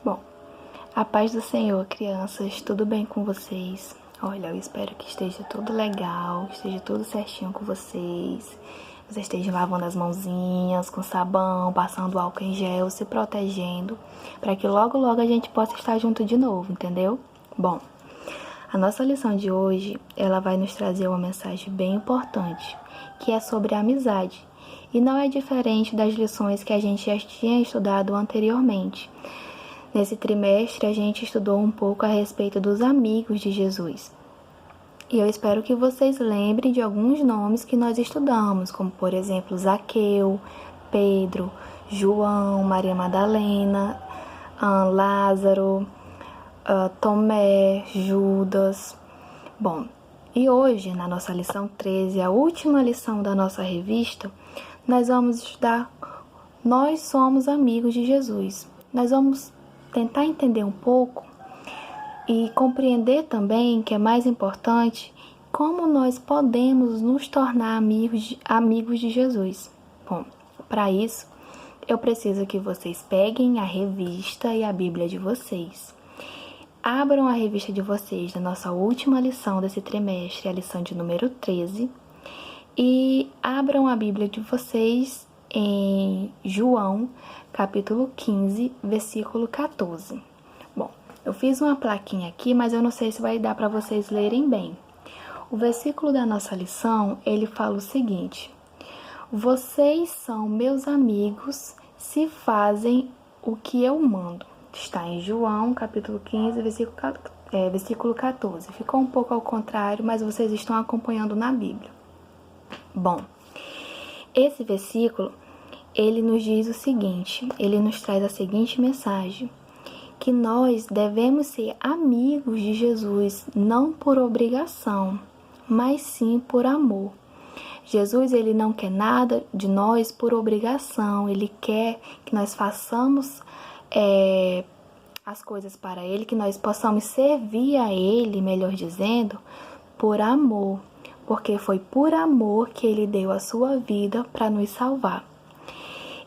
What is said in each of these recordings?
Bom, a paz do Senhor, crianças, tudo bem com vocês? Olha, eu espero que esteja tudo legal, esteja tudo certinho com vocês. Vocês estejam lavando as mãozinhas com sabão, passando álcool em gel, se protegendo, para que logo logo a gente possa estar junto de novo, entendeu? Bom, a nossa lição de hoje, ela vai nos trazer uma mensagem bem importante, que é sobre a amizade. E não é diferente das lições que a gente já tinha estudado anteriormente. Nesse trimestre, a gente estudou um pouco a respeito dos amigos de Jesus. E eu espero que vocês lembrem de alguns nomes que nós estudamos, como, por exemplo, Zaqueu, Pedro, João, Maria Madalena, Lázaro, Tomé, Judas. Bom, e hoje, na nossa lição 13, a última lição da nossa revista, nós vamos estudar Nós Somos Amigos de Jesus. Nós vamos tentar entender um pouco e compreender também, que é mais importante, como nós podemos nos tornar amigos de Jesus. Bom, para isso, eu preciso que vocês peguem a revista e a Bíblia de vocês. Abram a revista de vocês da nossa última lição desse trimestre, a lição de número 13, e abram a Bíblia de vocês em João, capítulo 15, versículo 14. Bom, eu fiz uma plaquinha aqui, mas eu não sei se vai dar para vocês lerem bem. O versículo da nossa lição, ele fala o seguinte: vocês são meus amigos se fazem o que eu mando. Está em João, capítulo 15, versículo 14. Ficou um pouco ao contrário, mas vocês estão acompanhando na Bíblia. Bom, esse versículo, ele nos diz o seguinte, ele nos traz a seguinte mensagem, que nós devemos ser amigos de Jesus, não por obrigação, mas sim por amor. Jesus, ele não quer nada de nós por obrigação, ele quer que nós façamos as coisas para ele, que nós possamos servir a ele, melhor dizendo, por amor, porque foi por amor que ele deu a sua vida para nos salvar.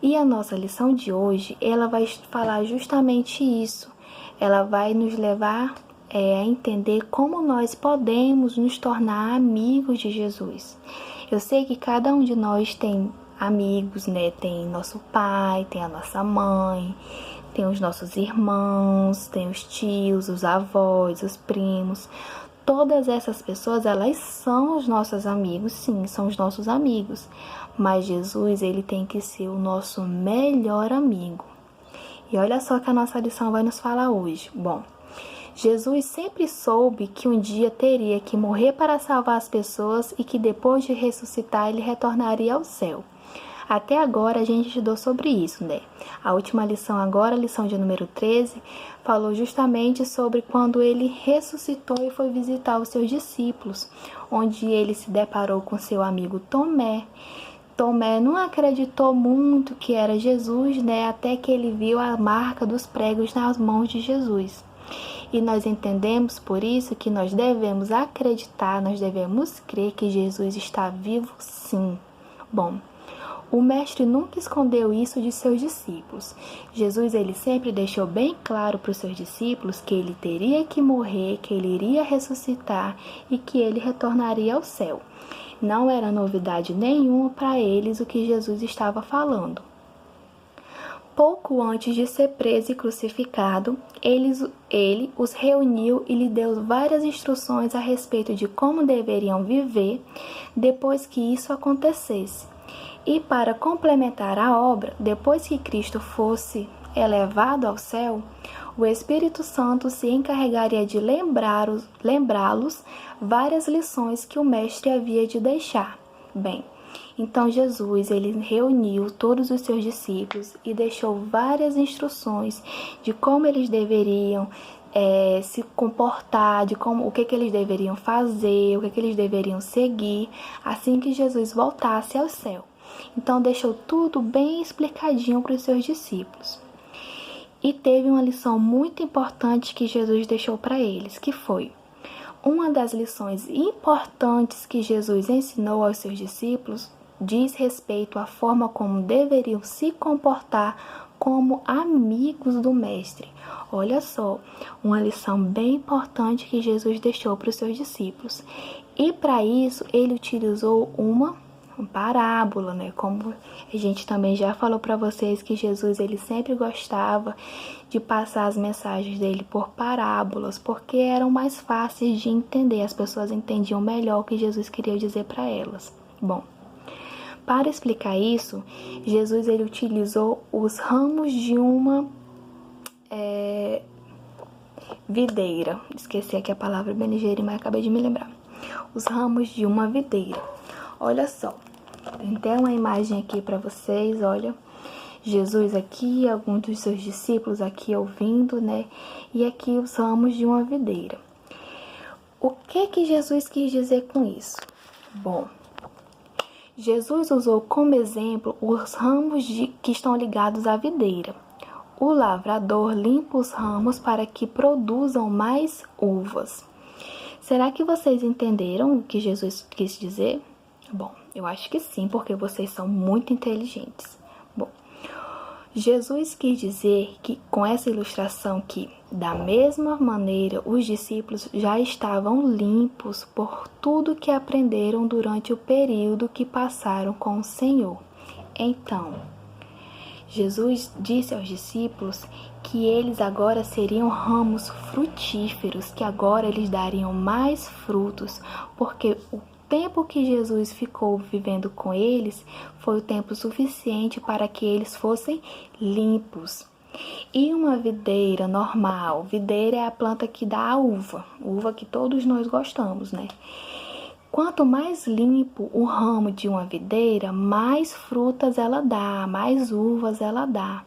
E a nossa lição de hoje, ela vai falar justamente isso. Ela vai nos levar a entender como nós podemos nos tornar amigos de Jesus. Eu sei que cada um de nós tem amigos, né? Tem nosso pai, tem a nossa mãe, tem os nossos irmãos, tem os tios, os avós, os primos. Todas essas pessoas, elas são os nossos amigos, sim, são os nossos amigos. Mas Jesus, ele tem que ser o nosso melhor amigo. E olha só que a nossa lição vai nos falar hoje. Bom, Jesus sempre soube que um dia teria que morrer para salvar as pessoas e que depois de ressuscitar, ele retornaria ao céu. Até agora a gente estudou sobre isso, né? A última lição agora, a lição de número 13, falou justamente sobre quando ele ressuscitou e foi visitar os seus discípulos, onde ele se deparou com seu amigo Tomé. Tomé não acreditou muito que era Jesus, né? Até que ele viu a marca dos pregos nas mãos de Jesus. E nós entendemos por isso que nós devemos acreditar, nós devemos crer que Jesus está vivo, sim. Bom, o mestre nunca escondeu isso de seus discípulos. Jesus, ele sempre deixou bem claro para os seus discípulos que ele teria que morrer, que ele iria ressuscitar e que ele retornaria ao céu. Não era novidade nenhuma para eles o que Jesus estava falando. Pouco antes de ser preso e crucificado, ele os reuniu e lhe deu várias instruções a respeito de como deveriam viver depois que isso acontecesse. E para complementar a obra, depois que Cristo fosse elevado ao céu, o Espírito Santo se encarregaria de lembrá-los várias lições que o Mestre havia de deixar. Bem, então Jesus, ele reuniu todos os seus discípulos e deixou várias instruções de como eles deveriam se comportar, de o que eles deveriam fazer, o que eles deveriam seguir, assim que Jesus voltasse ao céu. Então deixou tudo bem explicadinho para os seus discípulos. E teve uma lição muito importante que Jesus deixou para eles, que foi: uma das lições importantes que Jesus ensinou aos seus discípulos diz respeito à forma como deveriam se comportar como amigos do Mestre. Olha só, uma lição bem importante que Jesus deixou para os seus discípulos. E para isso, ele utilizou uma parábola, né? Como a gente também já falou para vocês que Jesus ele sempre gostava de passar as mensagens dele por parábolas, porque eram mais fáceis de entender, as pessoas entendiam melhor o que Jesus queria dizer para elas. Bom, para explicar isso, Jesus ele utilizou os ramos de uma videira. Esqueci aqui a palavra bem ligeira, mas acabei de me lembrar. Os ramos de uma videira. Olha só, tem uma imagem aqui para vocês, olha. Jesus aqui, alguns dos seus discípulos aqui ouvindo, né? E aqui os ramos de uma videira. O que Jesus quis dizer com isso? Bom, Jesus usou como exemplo os ramos que estão ligados à videira. O lavrador limpa os ramos para que produzam mais uvas. Será que vocês entenderam o que Jesus quis dizer? Bom, eu acho que sim, porque vocês são muito inteligentes. Bom, Jesus quis dizer que com essa ilustração que, da mesma maneira, os discípulos já estavam limpos por tudo que aprenderam durante o período que passaram com o Senhor. Então, Jesus disse aos discípulos que eles agora seriam ramos frutíferos, que agora eles dariam mais frutos, porque o tempo que Jesus ficou vivendo com eles foi o tempo suficiente para que eles fossem limpos. E uma videira normal, videira é a planta que dá a uva que todos nós gostamos, né? Quanto mais limpo o ramo de uma videira, mais frutas ela dá, mais uvas ela dá.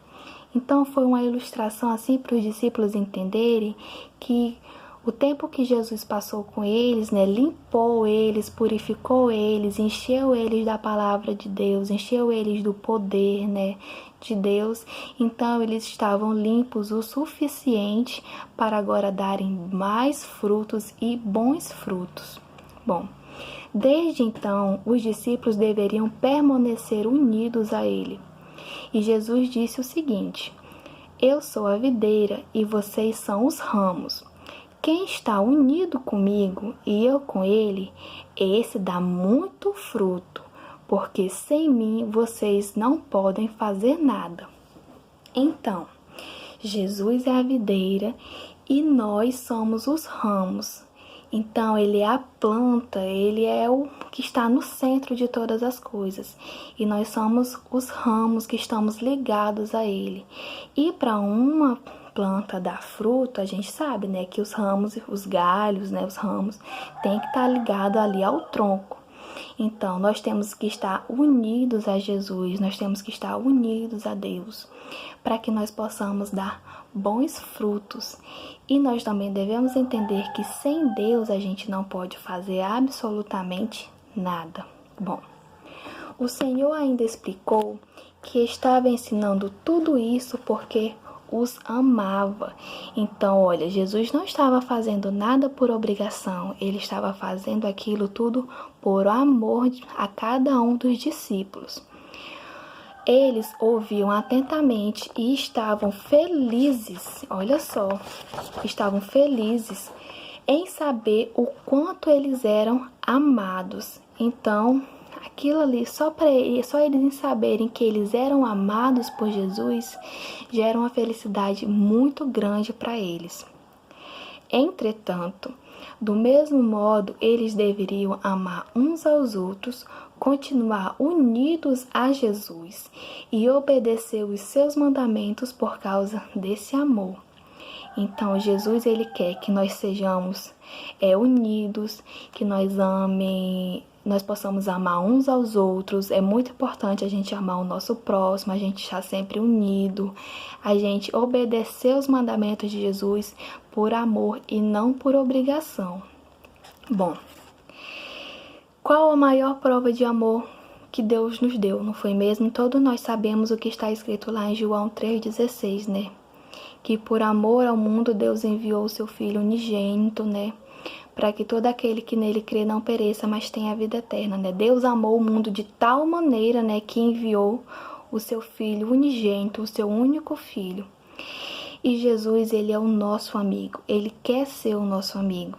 Então foi uma ilustração assim para os discípulos entenderem que o tempo que Jesus passou com eles, né, limpou eles, purificou eles, encheu eles da palavra de Deus, encheu eles do poder, né, de Deus. Então eles estavam limpos o suficiente para agora darem mais frutos e bons frutos. Bom, desde então, os discípulos deveriam permanecer unidos a ele. E Jesus disse o seguinte: eu sou a videira e vocês são os ramos. Quem está unido comigo e eu com ele, esse dá muito fruto, porque sem mim vocês não podem fazer nada. Então, Jesus é a videira e nós somos os ramos. Então, ele é a planta, ele é o que está no centro de todas as coisas. E nós somos os ramos que estamos ligados a ele. E para uma planta dar fruto, a gente sabe, né, que os ramos, os galhos, né, os ramos, tem que estar ligado ali ao tronco. Então, nós temos que estar unidos a Jesus, nós temos que estar unidos a Deus, para que nós possamos dar bons frutos. E nós também devemos entender que sem Deus a gente não pode fazer absolutamente nada. Bom, o Senhor ainda explicou que estava ensinando tudo isso porque os amava. Então, olha, Jesus não estava fazendo nada por obrigação, ele estava fazendo aquilo tudo por amor a cada um dos discípulos. Eles ouviam atentamente e estavam felizes, olha só, estavam felizes em saber o quanto eles eram amados. Então, aquilo ali, só eles saberem que eles eram amados por Jesus, já era uma felicidade muito grande para eles. Entretanto, do mesmo modo, eles deveriam amar uns aos outros, continuar unidos a Jesus e obedecer os seus mandamentos por causa desse amor. Então, Jesus, ele quer que nós sejamos unidos, que nós possamos amar uns aos outros. É muito importante a gente amar o nosso próximo, a gente estar sempre unido, a gente obedecer os mandamentos de Jesus por amor e não por obrigação. Bom, qual a maior prova de amor que Deus nos deu, não foi mesmo? Todos nós sabemos o que está escrito lá em João 3,16, né? Que por amor ao mundo Deus enviou o seu Filho unigênito, né? para que todo aquele que nele crê não pereça, mas tenha a vida eterna, né? Deus amou o mundo de tal maneira, né, que enviou o seu Filho unigênito, o seu único Filho. E Jesus, ele é o nosso amigo, ele quer ser o nosso amigo.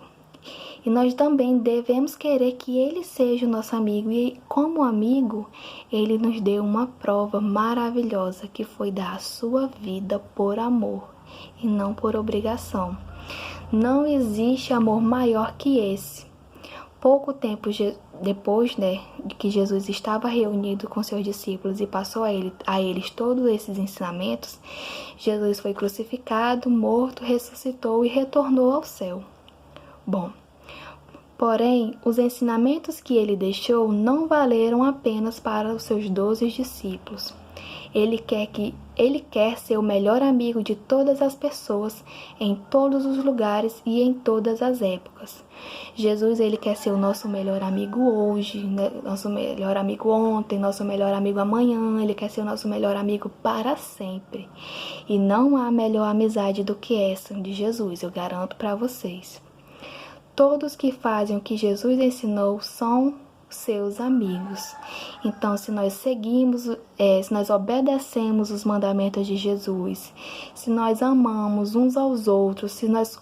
E nós também devemos querer que ele seja o nosso amigo. E como amigo, ele nos deu uma prova maravilhosa, que foi dar a sua vida por amor e não por obrigação. Não existe amor maior que esse. Pouco tempo depois, né, de que Jesus estava reunido com seus discípulos e passou a eles todos esses ensinamentos, Jesus foi crucificado, morto, ressuscitou e retornou ao céu. Bom, porém, os ensinamentos que ele deixou não valeram apenas para os seus 12 discípulos. Ele quer ser o melhor amigo de todas as pessoas, em todos os lugares e em todas as épocas. Jesus, ele quer ser o nosso melhor amigo hoje, né? Nosso melhor amigo ontem, nosso melhor amigo amanhã. Ele quer ser o nosso melhor amigo para sempre. E não há melhor amizade do que essa de Jesus, eu garanto para vocês. Todos que fazem o que Jesus ensinou são seus amigos. Então, se nós se nós obedecemos os mandamentos de Jesus, se nós amamos uns aos outros, se nós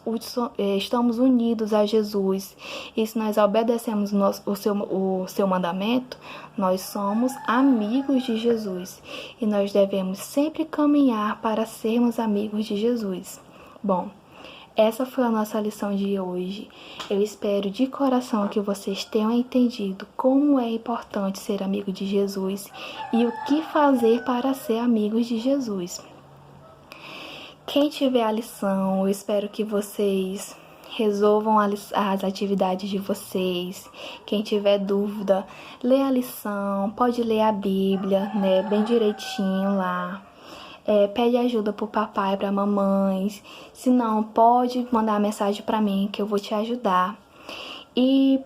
estamos unidos a Jesus e se nós obedecemos o seu mandamento, nós somos amigos de Jesus e nós devemos sempre caminhar para sermos amigos de Jesus. Bom, essa foi a nossa lição de hoje. Eu espero de coração que vocês tenham entendido como é importante ser amigo de Jesus e o que fazer para ser amigos de Jesus. Quem tiver a lição, eu espero que vocês resolvam as atividades de vocês. Quem tiver dúvida, lê a lição, pode ler a Bíblia, né, bem direitinho lá. Pede ajuda pro papai, pra mamãe. Se não, pode mandar mensagem pra mim que eu vou te ajudar. E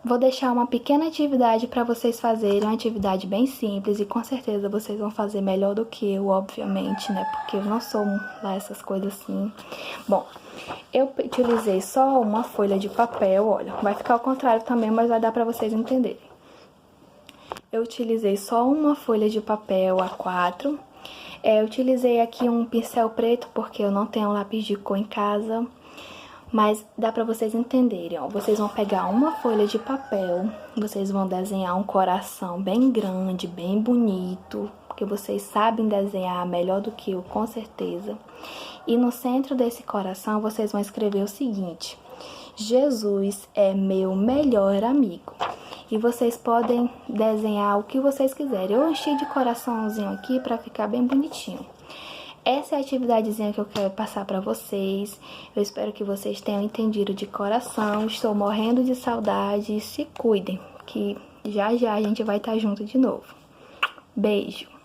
vou deixar uma pequena atividade para vocês fazerem, uma atividade bem simples e com certeza vocês vão fazer melhor do que eu, obviamente, né? Porque eu não sou lá essas coisas assim. Bom, eu utilizei só uma folha de papel, olha, vai ficar ao contrário também, mas vai dar para vocês entenderem. Eu utilizei só uma folha de papel A4. Eu utilizei aqui um pincel preto porque eu não tenho lápis de cor em casa, mas dá pra vocês entenderem, ó. Vocês vão pegar uma folha de papel, vocês vão desenhar um coração bem grande, bem bonito, porque vocês sabem desenhar melhor do que eu, com certeza. E no centro desse coração vocês vão escrever o seguinte: Jesus é meu melhor amigo. E vocês podem desenhar o que vocês quiserem. Eu enchi de coraçãozinho aqui para ficar bem bonitinho. Essa é a atividadezinha que eu quero passar para vocês. Eu espero que vocês tenham entendido de coração. Estou morrendo de saudade. Se cuidem, que já já a gente vai estar junto de novo. Beijo!